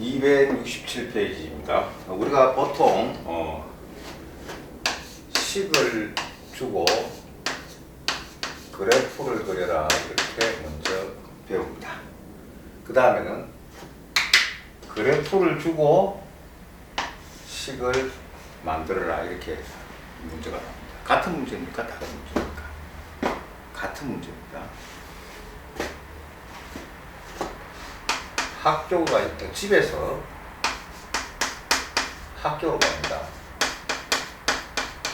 267페이지입니다. 우리가 보통 식을 주고 그래프를 그려라 이렇게 먼저 배웁니다. 그 다음에는 그래프를 주고 식을 만들어라 이렇게 문제가 나옵니다. 같은 문제입니까? 다른 문제입니까? 같은 문제입니다. 학교가 있다. 집에서 학교로 갑니다.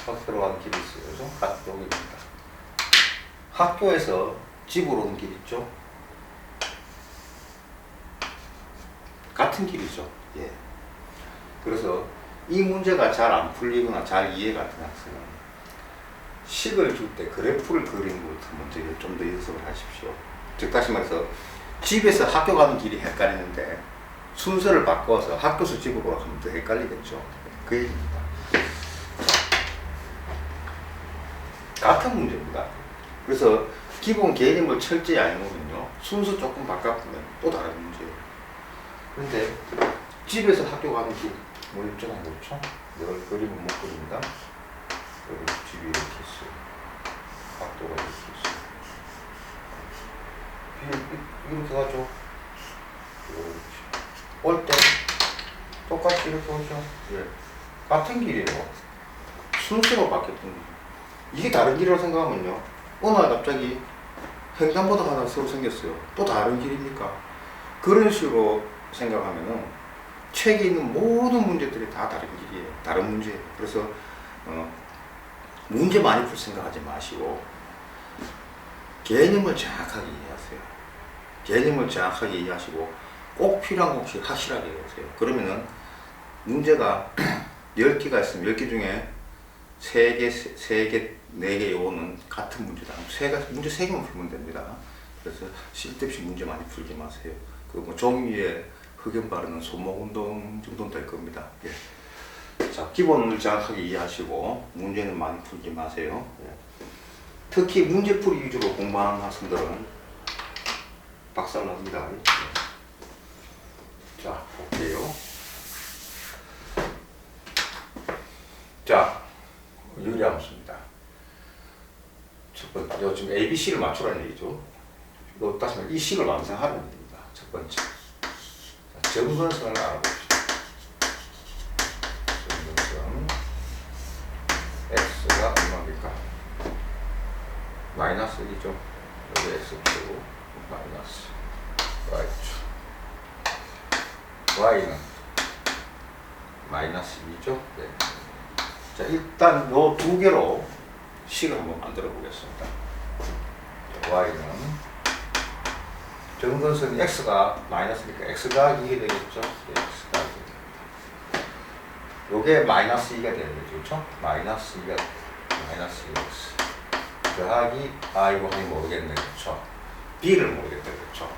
학교로 가는 길이 있어요. 그죠? 학교입니다. 학교에서 집으로 오는 길 있죠? 같은 길이죠. 예. 그래서 이 문제가 잘 안 풀리거나 잘 이해가 안 되는 학생은 식을 줄 때 그래프를 그리는 것부터 먼저 좀 더 연습을 하십시오. 즉 다시 말해서 집에서 학교 가는 길이 헷갈리는데 순서를 바꿔서 학교에서 집으로 가면 더 헷갈리겠죠. 그 얘기입니다. 같은 문제입니다. 그래서 기본 개념을 철저히 알면요 순서 조금 바꿔보면 또 다른 문제예요. 그런데 집에서 학교 가는 길 뭐 있잖아요. 그렇죠? 이걸 그리면 못 그립니다. 여기 집이 이렇게 있어요. 학교가 이렇게 있어요. 이렇게 가죠. 올 때 똑같이 이렇게 오죠. 예. 같은 길이에요. 순서가 바뀌었던 거예요. 이게 다른 길이라고 생각하면요 어느 날 갑자기 횡단보도가 하나 새로 생겼어요. 또 다른 길입니까? 그런 식으로 생각하면은 책에 있는 모든 문제들이 다 다른 길이에요. 다른 문제예요. 그래서 문제 많이 풀 생각하지 마시고 개념을 정확하게 이해하세요. 개념을 정확하게 이해하시고 꼭 필요한 거 혹시 확실하게 해보세요. 그러면은 문제가 10개가 있으면 10개 중에 3개, 3개, 4개 요거는 같은 문제다. 문제 3개만 풀면 됩니다. 그래서 쓸데없이 문제 많이 풀지 마세요. 그 뭐 종이 위에 흑연 바르는 손목 운동 정도는 될 겁니다. 예. 자, 기본을 정확하게 이해하시고 문제는 많이 풀지 마세요. 예. 특히 문제풀이 위주로 공부하는 학생들은 박살납니다. 예. 자, 볼게요. 자, 유리함수입니다. 첫 번째, 지금 ABC를 맞추라는 얘기죠. 이거 다시 말해 이 식을 완성하라는 얘기입니다. 첫 번째. 점근선을 알아봅시다. 점근선 x가 얼마입니까? 마이너스 1이죠. 여기 x축 마이너스 y축 y는 마이너스 2죠. 네. 자, 일단 요 두 개로 식을 한번 만들어 보겠습니다. y는 점근선 x가 마이너스니까 x가 2가 되겠죠. 네, x가 2가 됩니다. 요게 마이너스 2가 되는 거죠. 그렇죠? 마이너스 2가 마이너스 2x 더하기 i고 하니 모르겠네. 그렇죠? b를 모르겠네. 그렇죠?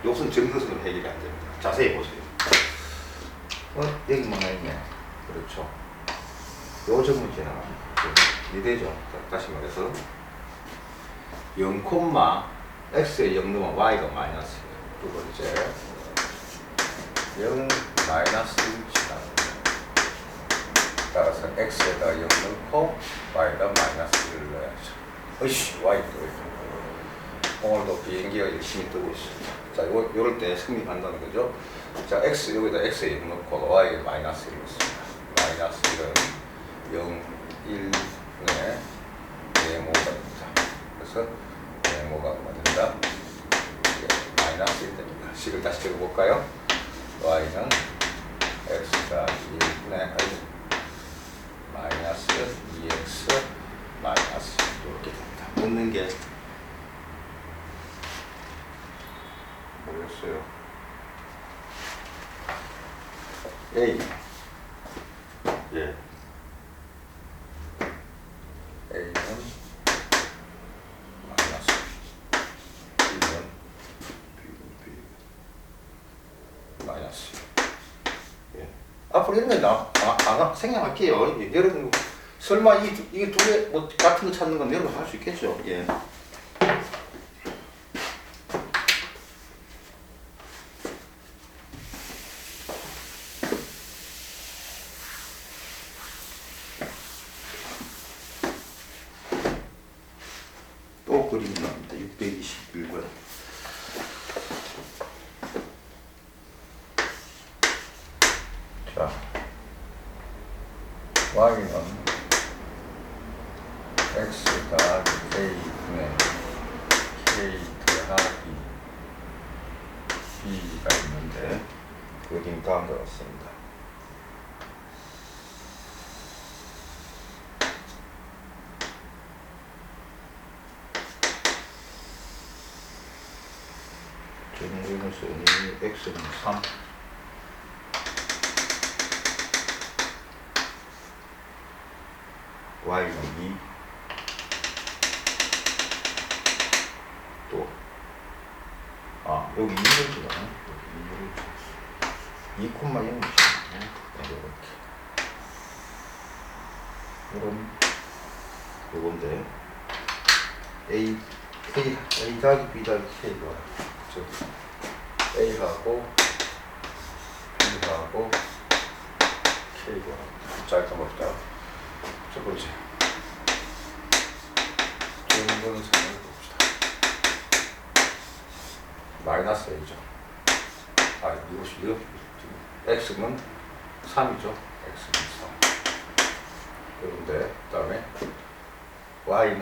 요것은 점근선으로 해결이 안 됩니다. 자세히 보세요. 여기 뭐가 있네. 그렇죠? 요 점은 지나갑니다. 이대죠. 다시 말해서 0, x에 0 넣으면 y가 마이너스. 두 번째 0 마이너스 1 지나갑니다. 따라서 x에다 0 넣고 y에다 마이너스 1을 넣어야죠. 어이씨, y 또 오늘도 비행기가 열심히 뜨고 있습니다. 자, 요럴 때 성립한다는 거죠. 자, x 여기다 x에 0 넣고 y에 마이너스 1을 넣습니다. 마이너스 1은 0, 1, 네, 네모가 됩니다. 그래서 네모가 얼마 된다? 마이너스 1 됩니다. 식을 다시 적어볼까요? y는 x가 1분의 마이너스 2x 마이너스 이렇게 됩니다. 묻는 게 뭐였어요? A. 예. A는 마이너스 B는 마이너스. 예. 앞으로 이런 거 생략할게요. 예. 여러분 설마 이게 두 개 뭐 같은 거 찾는 건 여러분 할 수 있겠죠? 예. 자, y는 x 더하기 k분의 k 더하기 b가 있는데 그림 다음과 같습니다. 정근선이 x는 3, y는 2, 또 여기 2를 주잖아. 여기 2,0이지. 이렇게 요건데 a 더하기 b 더하기 k가 즉 a하고 b하고 k가 짧게 먹자. 첫 번째 정근선을 봅시다. 마이너스 a죠. 이것이 x는 3이죠. x는 3. 그런데 그 다음에 y는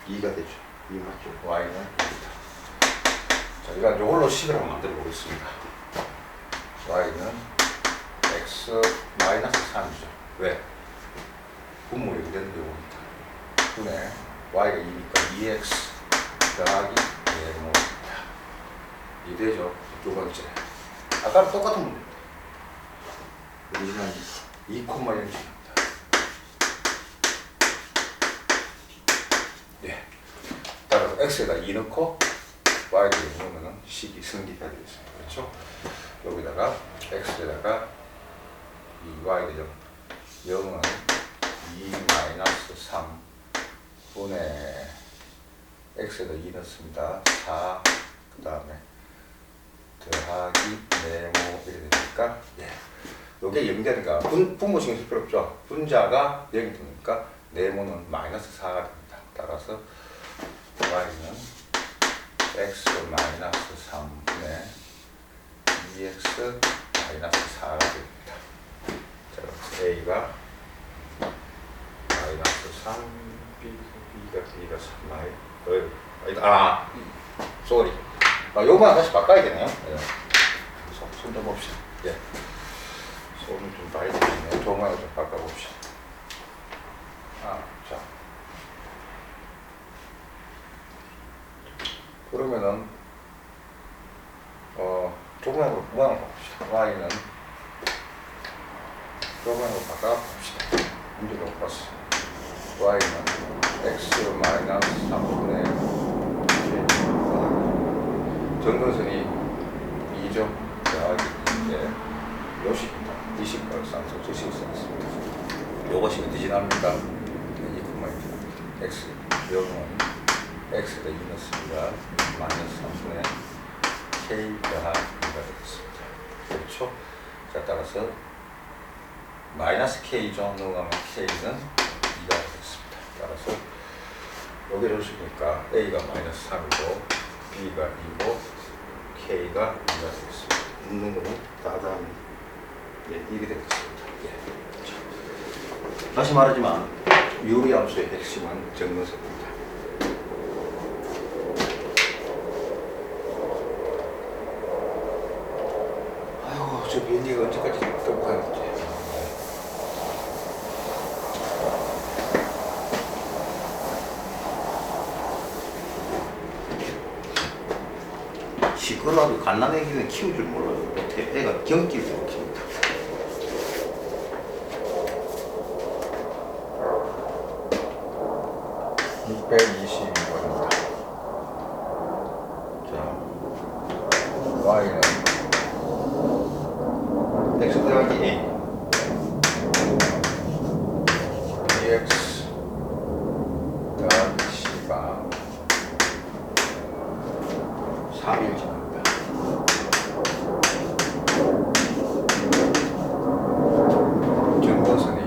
2가 되죠. 2 맞죠? y는 2다. 자, 이거 이걸로 식을 한번 만들어 보겠습니다. y는 x 마이너스 3이죠. 왜? 분모 이렇게 되는 경우입니다. 분의 y가 2니까 2x 더하기 네모입니다. 2 되죠. 두 번째. 아까랑 똑같은 문제입니다. 여기는 2,0입니다. 네. 따라서 x에다 2 넣고 y를 넣으면 식이 성립이 되겠습니다. 그렇죠? 여기다가 x에다가 이 y 되죠. 0은 2 마이너스 3 분의 x에다 2 넣습니다. 4 그 다음에 더하기 네모 이렇게 되니까 요게 0 되니까 분모 신경 쓸 필요 없죠. 분자가 0이 되니까 네모는 마이너스 4가 됩니다. 따라서 y는 x 마이너스 3분의 2x 마이너스 4가 됩니다. 자, 그래서 a가 마이너스 3, b가 3, 쏘리. 요거만 다시 바꿔야 되네요. 손 좀 봅시다. 손을 좀 봐야 되겠네요. 조금만 좀 바꿔봅시다. 자. 그러면은, 조금만 모양을 바꿉시다. y는 조금만 바꿔봅시다. 문제가 못 봤어. y는 x 마이너스 3분의 정근선이 2죠. 더하기 2인데 요식입니다. 이식과 쌍수 주식을 쓰겠습니다. 요것이 어디 지납니까? 2,2입니다. x 0은 x에다 2 넣습니다. 마이너스 3분의 k 더하기 2가 되겠습니다. 그렇죠? 자, 따라서 마이너스 k죠. 넘어가면 k는 2가 되겠습니다. 따라서 여기를 넣으시니까 a가 마이너스 3이고 b가 2고 k가 2가 되겠습니다. 있는 거는 다 다음에 이게 되겠습니다. 다시 말하지만 유리함수의 핵심은 정근선입니다. 아이고, 저 비행기가 언제까지 떠고 가는지. 시끄러워도 갓난애기는 키울 줄 몰라요. 애가 경기를 키웁니다. y는 x 더하기 a dx 더하기 c가 3일 지납니다. 정근선이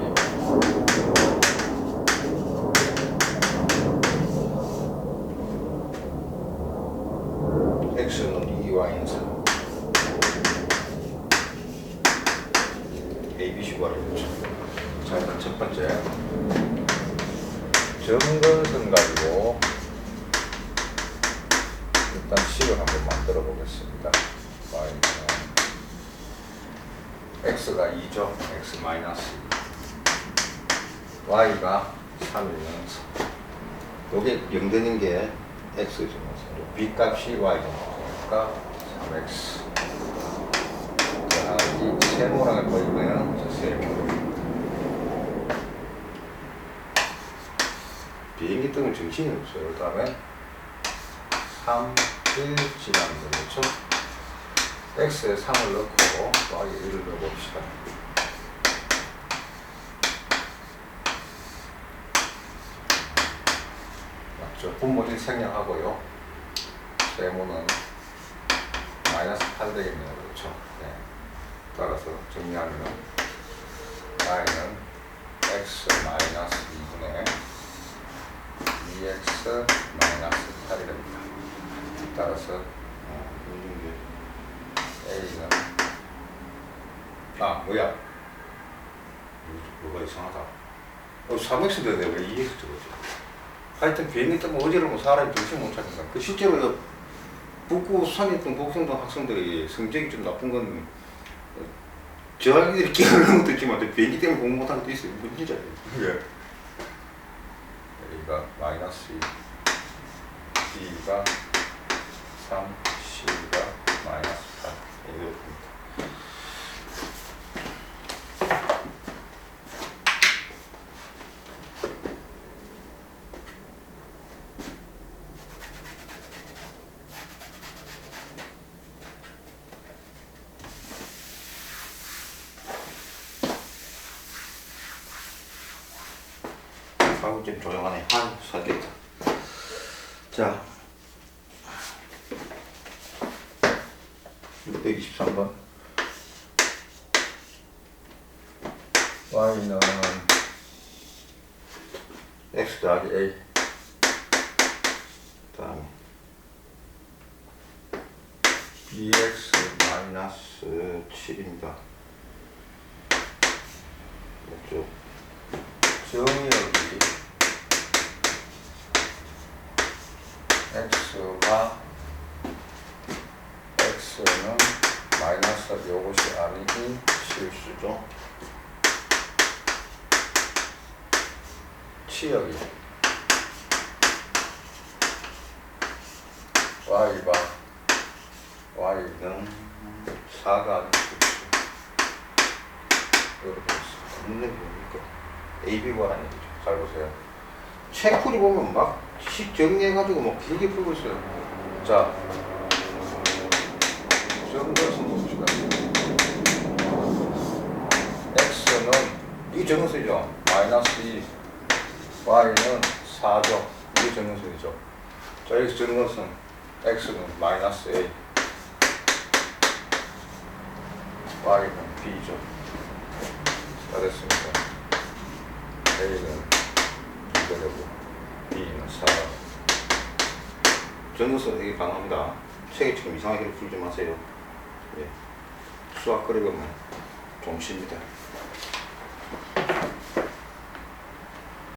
x는 2y는 3 A, B, C가 되겠죠. 자, 일단 첫 번째 점근선 가지고 일단 식을 한번 만들어 보겠습니다. y는 x가 2죠. x 마이너스 2. y가 3이면 3. 요게 0 되는 게 x죠. b 값이 y니까 3x. 이 세모랑을 보이면 저 세모. 비행기 뜨면 정신이 없어요. 그 다음에 3, 1 지나는 거죠. x에 3을 넣고 y에 1을 넣어봅시다. 맞죠? 분모진 생략하고요. 세모는 마이너스 8 되겠네요. 그렇죠? 네. 따라서 정리하면 y는 x 마이너스 2분의 2x 마이너스 8이 됩니다. 따라서 a는 뭐야? 뭐가 이상하다. 3x 되는데 왜 2x 적었지? 하여튼 비행기 뜨면 어지러우면 사람이 정신 못 차린다. 그 실제로 북구 산이던 복성동 학생들이 성적이 좀 나쁜 건 저학년들이 끼어넣는 것도 있지만 비행기 때문에 공부 못하는 것도 있어요. 이건 진짜예요. A가 마이너스 2, B가 3, C가 마이너스 8 이렇습니다. 좀 조용하네. 살겠다. 자, 623번. y는 x 더하기 a. 다음에 bx 마이너스 7입니다. 이쪽 정의역이 x는 마이너스 이것이 아니고 실수죠. 치역이 y는 4가 아니고 실수. 이렇게 있습니다. 뭡니까? AB과라는 얘기죠. 잘 보세요. 책풀이 보면 막 식 정리해가지고 막 길게 풀고 있어요. 자, 정근선 봅시다. x는 이 정근선이죠. 마이너스 2, y는 4죠. 이게 정근선이죠. 자, 여기서 정근선 x는 마이너스 a, y는 b죠. 다 됐습니다. a는 2가 되고 B는 4. 정근선 되게 강합니다. 책에 지금 이상하게 풀지 마세요. 예. 수학 그리면 종치입니다.